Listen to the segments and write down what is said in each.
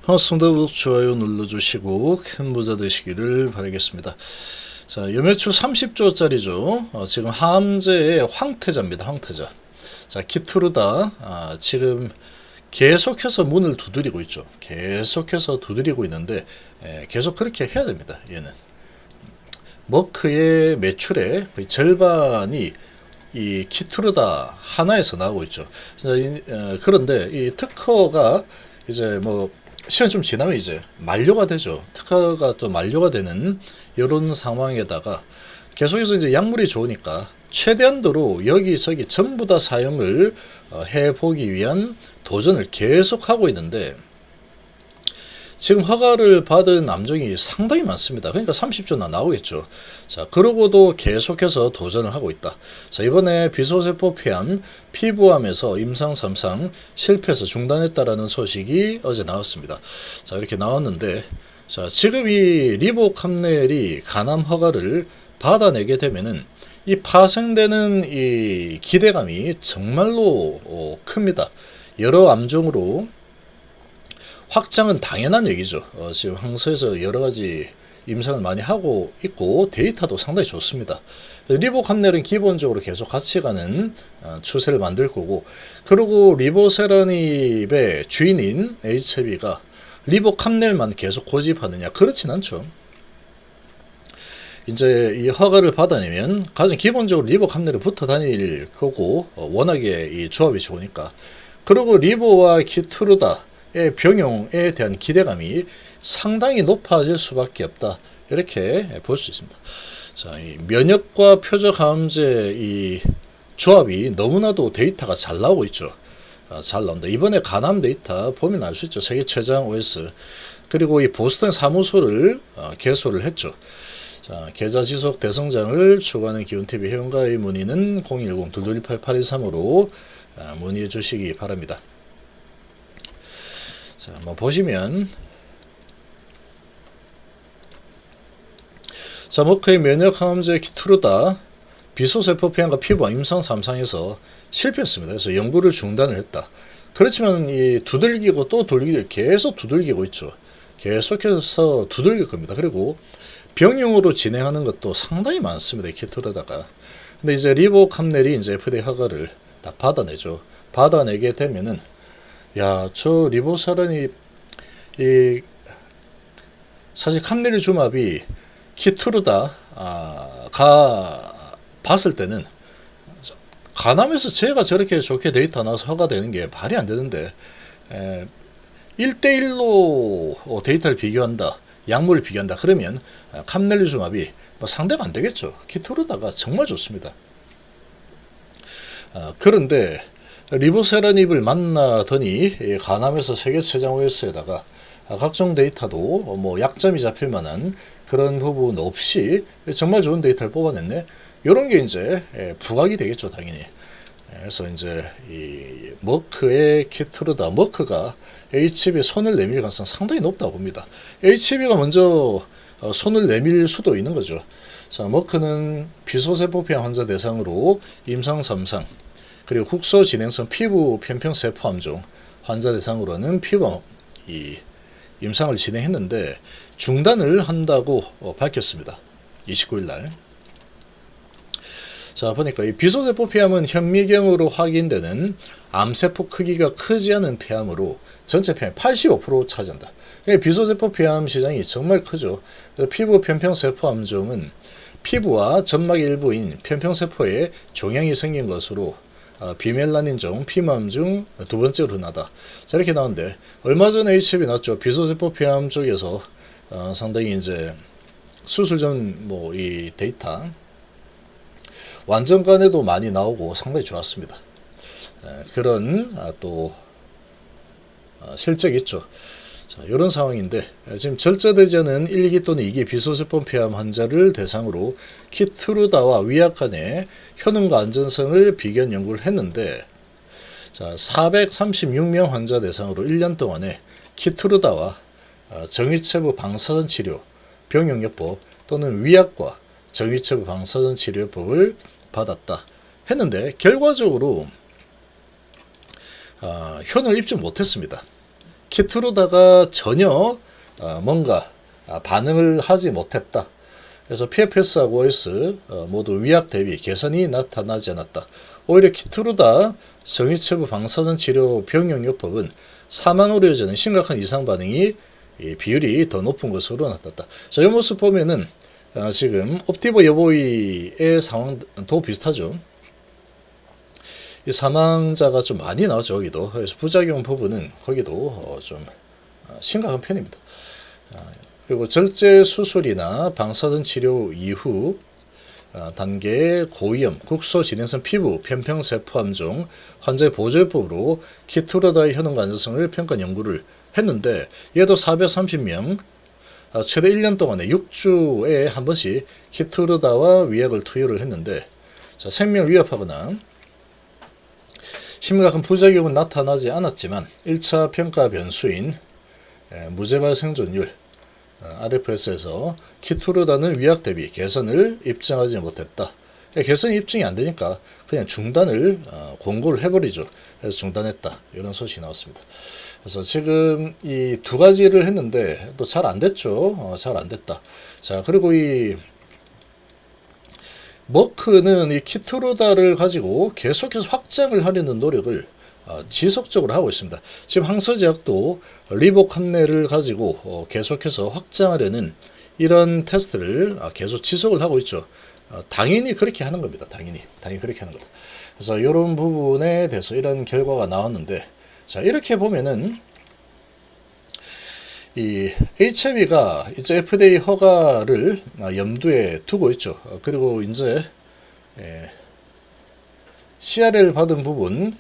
반갑습니다. 구독, 좋아요 눌러주시고 큰 부자 되시기를 바라겠습니다. 자, 연매출 30조짜리죠. 지금 함재의 황태자입니다. 황태자. 자, 키트루다. 지금 계속해서 문을 두드리고 있죠. 계속해서 두드리고 있는데 계속 그렇게 해야 됩니다. 얘는 머크의 매출의 거의 절반이 이 키트루다 하나에서 나오고 있죠. 그런데 이 특허가 이제 뭐 시간이 좀 지나면 이제 만료가 되죠. 특허가 또 만료가 되는 이런 상황에다가 계속해서 이제 약물이 좋으니까 최대한도로 여기저기 전부 다 사용을 해보기 위한 도전을 계속하고 있는데, 지금 허가를 받은 암종이 상당히 많습니다. 그러니까 30조나 나오겠죠. 자, 그러고도 계속해서 도전을 하고 있다. 자, 이번에 비소세포 폐암, 피부암에서 임상 3상 실패해서 중단했다라는 소식이 어제 나왔습니다. 자, 이렇게 나왔는데, 자, 지금 이 리보캄넬이 간암 허가를 받아내게 되면은 이 파생되는 이 기대감이 정말로 큽니다. 여러 암종으로 확장은 당연한 얘기죠. 지금 항서에서 여러 가지 임상을 많이 하고 있고 데이터도 상당히 좋습니다. 리보캄넬은 기본적으로 계속 같이 가는 추세를 만들 거고, 그리고 리보세라닙의 주인인 HB가 리보캄넬만 계속 고집하느냐, 그렇진 않죠. 이제 이 허가를 받아내면 가장 기본적으로 리보캄넬이 붙어 다닐 거고, 워낙에 이 조합이 좋으니까. 그리고 리보와 키트루다 병용에 대한 기대감이 상당히 높아질 수밖에 없다, 이렇게 볼 수 있습니다. 자, 이 면역과 표적 항암제 이 조합이 너무나도 데이터가 잘 나오고 있죠. 잘 나온다. 이번에 간암 데이터 보면 알 수 있죠. 세계 최장 OS. 그리고 이 보스턴 사무소를 개소를 했죠. 자, 계좌 지속 대성장을 추구하는 기운TV 회원가의 문의는 010-228-8223으로 문의해 주시기 바랍니다. 자, 한번 보시면, 자, 머크의 면역항암제 키트루다 비소세포 폐암과 피부암 임상 3상에서 실패했습니다. 그래서 연구를 중단을 했다. 그렇지만 이 두들기고 또 두들기고 계속 두들기고 있죠. 계속해서 두들길 겁니다. 그리고 병용으로 진행하는 것도 상당히 많습니다. 키트루다가. 근데 이제 리보캄넬이 이제 FDA 허가를 딱 받아내죠. 받아내게 되면은, 야, 저 리보사란이 사실 캄넬리주맙이 키트루다 가 봤을 때는 간암에서 제가 저렇게 좋게 데이터 나와서 허가되는 게 말이 안 되는데, 1대1로 데이터를 비교한다, 약물을 비교한다 그러면 캄넬리주맙이 뭐 상대가 안 되겠죠. 키트루다가 정말 좋습니다. 그런데 리보세라닙을 만나더니 간암에서 세계 최장 OS에다가 각종 데이터도 뭐 약점이 잡힐 만한 그런 부분 없이 정말 좋은 데이터를 뽑아냈네. 이런 게 이제 부각이 되겠죠, 당연히. 그래서 이제 이 머크의 키트루다, 머크가 HB에 손을 내밀 가능성 상당히 높다고 봅니다. HB가 먼저 손을 내밀 수도 있는 거죠. 자, 머크는 비소세포 폐암 환자 대상으로 임상 3상, 그리고 국소 진행성 피부 편평세포 암종 환자 대상으로는 피부암 이 임상을 진행했는데 중단을 한다고 밝혔습니다. 29일 날. 자, 보니까 이 비소세포 폐암은 현미경으로 확인되는 암세포 크기가 크지 않은 폐암으로 전체 폐암 85% 차지한다. 비소세포 폐암 시장이 정말 크죠. 피부 편평세포 암종은 피부와 점막 일부인 편평세포에 종양이 생긴 것으로 비멜라닌종 피암 중 두 번째로 흔하다. 자, 이렇게 나오는데 얼마 전에 HB 났죠. 비소세포 폐암 쪽에서 상당히 이제 수술 전 뭐 이 데이터 완전간에도 많이 나오고 상당히 좋았습니다. 그런 또 실적이 있죠. 자, 이런 상황인데 지금 절제되지 않은 1기 또는 2기 비소세포 폐암 환자를 대상으로 키트루다와 위약 간의 효능과 안전성을 비교한 연구를 했는데, 자, 436명 환자 대상으로 1년 동안에 키트루다와 정위체부 방사선 치료 병용요법 또는 위약과 정위체부 방사선 치료법을 받았다 했는데 결과적으로 효능을 입증 못했습니다. 키트루다가 전혀 뭔가 반응을 하지 못했다. 그래서 PFS하고 OS 모두 위약 대비 개선이 나타나지 않았다. 오히려 키트루다 정유체부 방사선 치료 병용요법은 사망으로 이어지는 심각한 이상 반응이 비율이 더 높은 것으로 나타났다. 자, 이 모습 보면은 지금 옵티버 여보이의 상황도 비슷하죠. 이 사망자가 좀 많이 나오죠, 여기도. 그래서 부작용 부분은 거기도 좀 심각한 편입니다. 그리고 절제 수술이나 방사선 치료 이후 단계 고위험, 국소 진행성 피부 편평세포암 중 환자의 보조요법으로 키트루다의 효능 안전성을 평가 연구를 했는데 얘도 430명 최대 1년 동안에 6주에 한 번씩 키트루다와 위약을 투여를 했는데 자, 생명 위협하거나 심각한 부작용은 나타나지 않았지만 1차 평가 변수인 무재발 생존율 RFS에서 키트루다는 위약 대비 개선을 입증하지 못했다. 개선이 입증이 안 되니까 그냥 중단을 공고를 해버리죠. 그래서 중단했다. 이런 소식이 나왔습니다. 그래서 지금 이 두 가지를 했는데 또 잘 안 됐죠. 잘 안 됐다. 자, 그리고 이 머크는 이 키트루다를 가지고 계속해서 확장을 하려는 노력을 지속적으로 하고 있습니다. 지금 항서제약도 리복 함내를 가지고 계속해서 확장하려는 이런 테스트를 계속 지속을 하고 있죠. 당연히 그렇게 하는 겁니다. 당연히 그렇게 하는 거다. 그래서 이런 부분에 대해서 이런 결과가 나왔는데, 자, 이렇게 보면은 이 HME가 이제 FDA 허가를 염두에 두고 있죠. 그리고 이제 CRL 받은 부분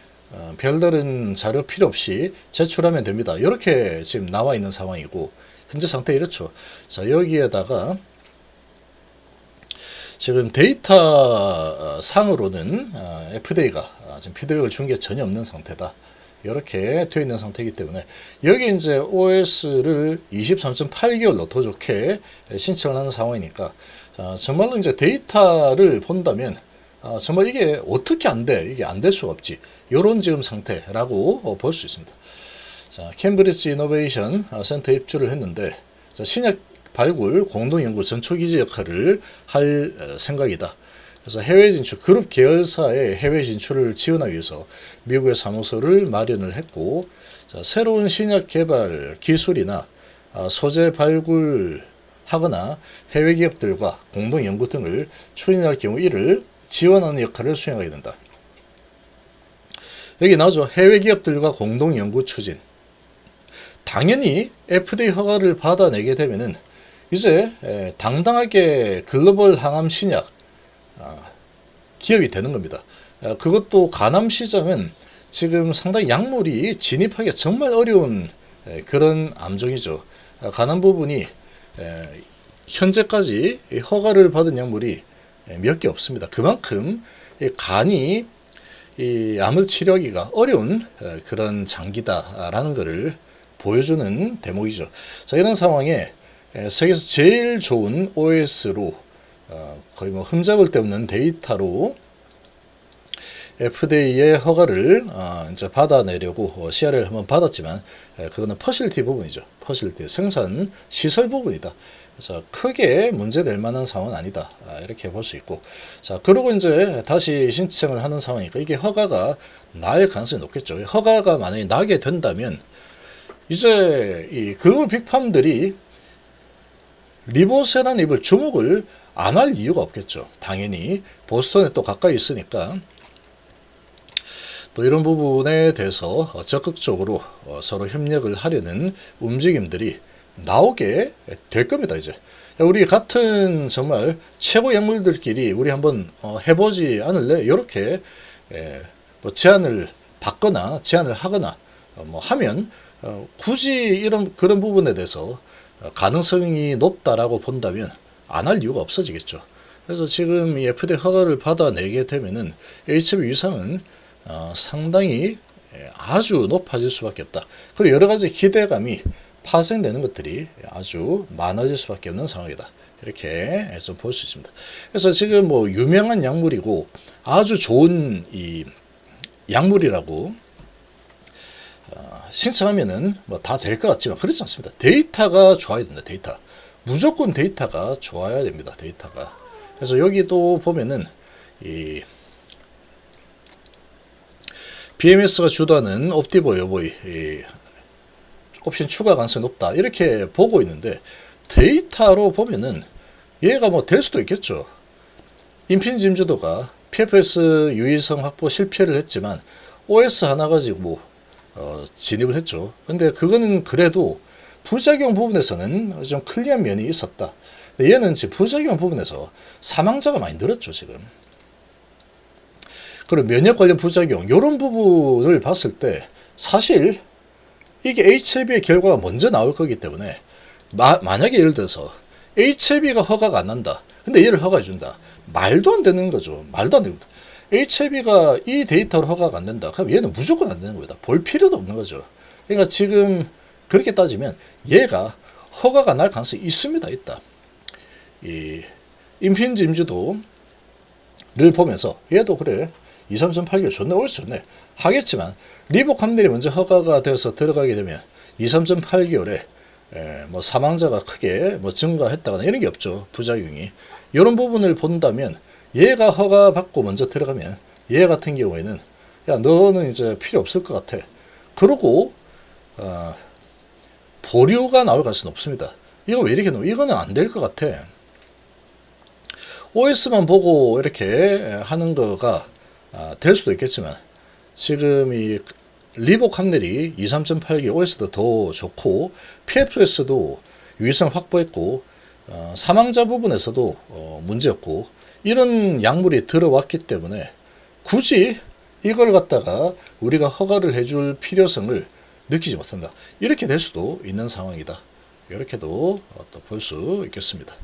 별다른 자료 필요 없이 제출하면 됩니다. 이렇게 지금 나와 있는 상황이고 현재 상태 이렇죠. 자, 여기에다가 지금 데이터 상으로는 FDA가 지금 피드백을 준 게 전혀 없는 상태다. 이렇게 되어 있는 상태이기 때문에 여기 이제 OS를 23.8개월로 더 좋게 신청을 하는 상황이니까 정말로 이제 데이터를 본다면 정말 이게 어떻게 안 돼? 이게 안 될 수가 없지. 요런 지금 상태라고 볼 수 있습니다. 자, 캠브리지 이노베이션 센터 입주를 했는데 자, 신약 발굴 공동연구 전초기지 역할을 할 생각이다. 그래서 해외 진출, 그룹 계열사의 해외 진출을 지원하기 위해서 미국의 사무소를 마련을 했고, 자, 새로운 신약 개발 기술이나 소재 발굴하거나 해외 기업들과 공동 연구 등을 추진할 경우 이를 지원하는 역할을 수행하게 된다. 여기 나오죠. 해외 기업들과 공동 연구 추진. 당연히 FDA 허가를 받아내게 되면은 이제 당당하게 글로벌 항암 신약 기업이 되는 겁니다. 그것도 간암 시장은 지금 상당히 약물이 진입하기가 정말 어려운 그런 암종이죠. 간암 부분이 현재까지 허가를 받은 약물이 몇 개 없습니다. 그만큼 간이 이 암을 치료하기가 어려운 그런 장기다라는 것을 보여주는 대목이죠. 자, 이런 상황에 세계에서 제일 좋은 OS로 거의 뭐 흠잡을 데 없는 데이터로 FDA의 허가를 이제 받아내려고 CRL 한번 받았지만 그거는 퍼실티 부분이죠. 퍼실티 생산 시설 부분이다. 그래서 크게 문제될 만한 상황은 아니다. 이렇게 볼 수 있고, 자, 그리고 이제 다시 신청을 하는 상황이니까 이게 허가가 날 가능성이 높겠죠. 허가가 만약에 나게 된다면 이제 이 글로벌 빅팜들이 리보세라는 입을 주목을 안 할 이유가 없겠죠. 당연히 보스턴에 또 가까이 있으니까 또 이런 부분에 대해서 적극적으로 서로 협력을 하려는 움직임들이 나오게 될 겁니다. 이제 우리 같은 정말 최고 약물들끼리 우리 한번 해보지 않을래? 이렇게 뭐 제안을 받거나 제안을 하거나 뭐 하면 굳이 이런 그런 부분에 대해서 가능성이 높다라고 본다면 안 할 이유가 없어지겠죠. 그래서 지금 이 FDA 허가를 받아내게 되면은 HIV 위상은 상당히 아주 높아질 수밖에 없다. 그리고 여러 가지 기대감이 파생되는 것들이 아주 많아질 수밖에 없는 상황이다. 이렇게 좀 볼 수 있습니다. 그래서 지금 뭐 유명한 약물이고 아주 좋은 이 약물이라고 신청하면은 뭐 다 될 것 같지만 그렇지 않습니다. 데이터가 좋아야 된다. 데이터. 무조건 데이터가 좋아야 됩니다. 데이터가. 그래서 여기도 보면은 이 BMS가 주도하는 옵티버 여부의 옵션 추가 가능성이 높다. 이렇게 보고 있는데 데이터로 보면은 얘가 뭐 될 수도 있겠죠. 인피니즘 주도가 PFS 유의성 확보 실패를 했지만 OS 하나 가지고 진입을 했죠. 근데 그거는 그래도 부작용 부분에서는 좀 클리어한 면이 있었다. 근데 얘는 지금 부작용 부분에서 사망자가 많이 늘었죠, 지금. 그리고 면역 관련 부작용, 이런 부분을 봤을 때 사실 이게 HIV의 결과가 먼저 나올 거기 때문에 만약에 예를 들어서 HIV가 허가가 안 난다. 근데 얘를 허가해 준다. 말도 안 되는 거죠. 말도 안 됩니다. HIV가 이 데이터로 허가가 안 된다. 그럼 얘는 무조건 안 되는 거다. 볼 필요도 없는 거죠. 그러니까 지금 그렇게 따지면 얘가 허가가 날 가능성이 있습니다. 있다. 이 인피니지 임주도를 보면서 얘도 그래. 23.8개월 좋네. 옳지 좋네. 하겠지만 리복 함들이 먼저 허가가 되어서 들어가게 되면 23.8개월에 뭐 사망자가 크게 뭐 증가했다거나 이런 게 없죠. 부작용이. 이런 부분을 본다면 얘가 허가 받고 먼저 들어가면 얘 같은 경우에는 야 너는 이제 필요 없을 것 같아. 그러고 보류가 나올 가능성은 없습니다. 이거 왜 이렇게 놓으면 이거는 안 될 것 같아. OS만 보고 이렇게 하는 거가 될 수도 있겠지만 지금 이 리복 함넬이 23.8기 OS도 더 좋고 PFS도 유의성 확보했고 사망자 부분에서도 문제였고 이런 약물이 들어왔기 때문에 굳이 이걸 갖다가 우리가 허가를 해줄 필요성을 느끼지 못한다. 이렇게 될 수도 있는 상황이다. 이렇게도 또 볼 수 있겠습니다.